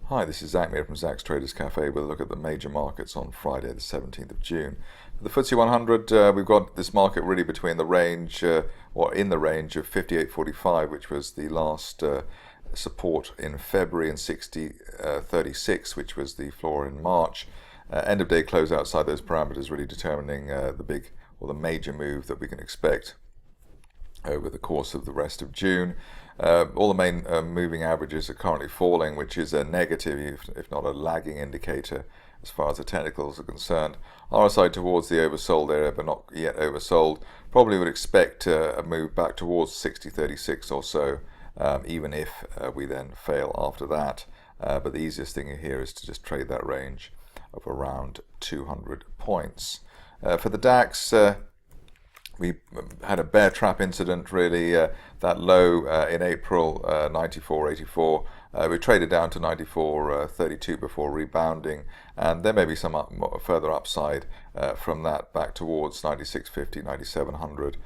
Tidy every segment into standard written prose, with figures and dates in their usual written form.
Hi, this is Zach Meir from Zach's Traders Cafe with a look at the major markets on Friday, the 17th of June. For the FTSE 100, we've got this market really between the range, or in the range of 58.45, which was the last support in February, and 60.36, which was the floor in March. End of day close outside those parameters, really determining the major move that we can expect over the course of the rest of June. All the main moving averages are currently falling, which is a negative, if not a lagging indicator as far as the technicals are concerned. RSI towards the oversold area, but not yet oversold. Probably would expect a move back towards 60.36 or so, even if we then fail after that. But the easiest thing here is to just trade that range of around 200 points. For the DAX, we had a bear trap incident, really. That low in April, 94.84. We traded down to 94.32 before rebounding, and there may be some further upside from that back towards 96.50, 9700,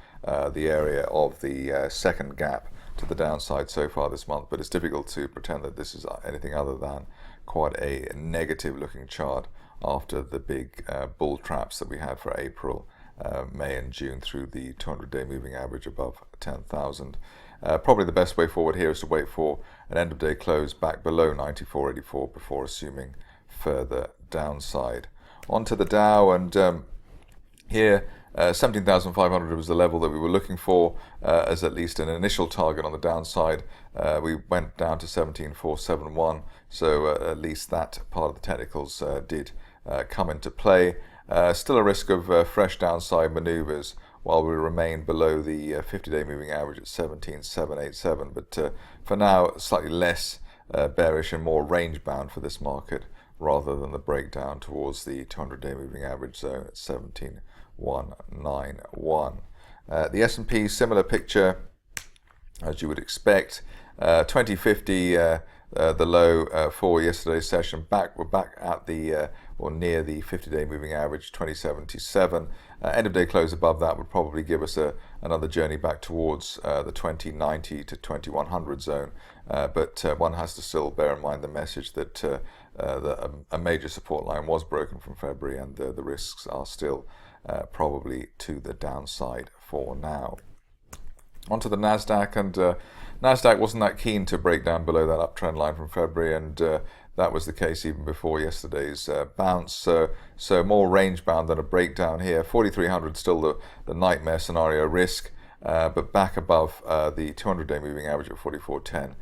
the area of the second gap to the downside so far this month. But it's difficult to pretend that this is anything other than quite a negative looking chart after the big bull traps that we had for April, May and June through the 200-day moving average above 10,000. Probably the best way forward here is to wait for an end of day close back below 94.84 before assuming further downside. Onto the Dow, and here 17,500 was the level that we were looking for as at least an initial target on the downside. We went down to 17,471, so at least that part of the technicals did come into play. Still a risk of fresh downside maneuvers while we remain below the 50-day moving average at 17,787. But for now, slightly less bearish and more range bound for this market rather than the breakdown towards the 200-day moving average zone at 17,191. The S&P, similar picture as you would expect. 2050, the low for yesterday's session. We're back at the or near the 50-day moving average, 2077. End of day close above that would probably give us another journey back towards the 2090 to 2100 zone. But one has to still bear in mind the message that a major support line was broken from February, and the risks are still probably to the downside for now. Onto the NASDAQ, and NASDAQ wasn't that keen to break down below that uptrend line from February, and that was the case even before yesterday's bounce. So more range bound than a breakdown here. 4,300 still the nightmare scenario risk, but back above the 200-day moving average at 44.10,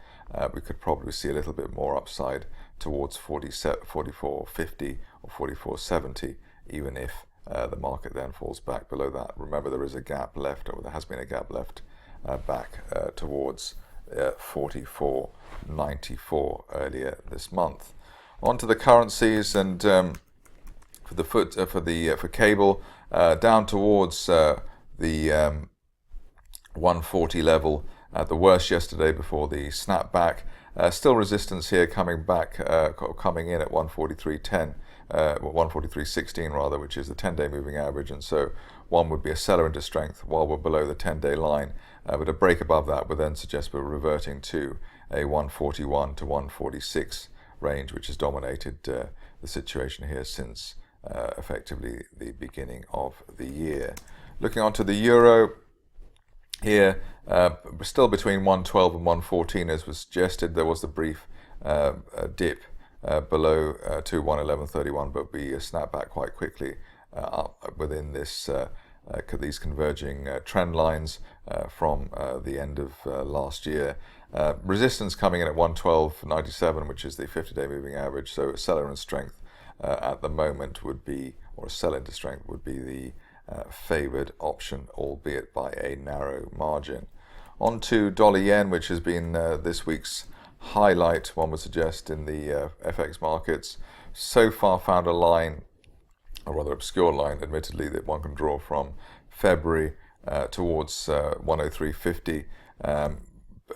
we could probably see a little bit more upside towards 44.50 or 44.70, even if the market then falls back below that. Remember, there is a gap left, or there has been a gap left back towards 44.94 earlier this month. On to the currencies, and for cable, down towards the 140 level at the worst yesterday before the snapback. Still resistance here coming in at 143.10. 143.16 rather, which is the 10-day moving average, and so one would be a seller into strength while we're below the 10-day line, but a break above that would then suggest we're reverting to a 141 to 146 range, which has dominated the situation here since effectively the beginning of the year. Looking onto the euro here, still between 112 and 114 as was suggested. There was the brief dip below to 111.31, but we snap back quite quickly up within this these converging trend lines from the end of last year. Resistance coming in at 112.97, which is the 50-day moving average. So a seller in strength at the moment would be, or a sell into strength would be the favored option, albeit by a narrow margin. On to dollar yen, which has been this week's highlight, one would suggest, in the FX markets. So far found a line, a rather obscure line admittedly, that one can draw from February towards 103.50.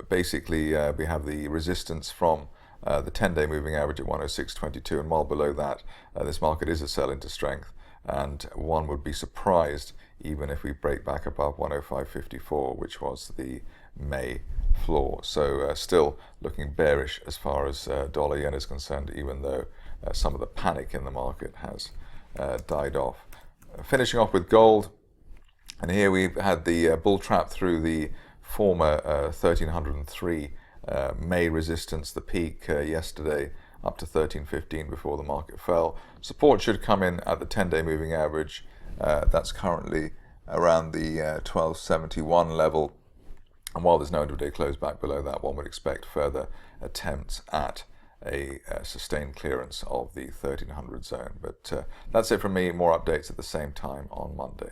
Basically we have the resistance from the 10-day moving average at 106.22, and while below that this market is a sell into strength, and one would be surprised even if we break back above 105.54, which was the May floor. So still looking bearish as far as dollar yen is concerned, even though some of the panic in the market has died off. Finishing off with gold, and here we've had the bull trap through the former 1303 May resistance, the peak yesterday up to 1315 before the market fell. Support should come in at the 10-day moving average. That's currently around the 1271 level. And while there's no intraday close back below that, one would expect further attempts at a sustained clearance of the 1300 zone. But that's it from me. More updates at the same time on Monday.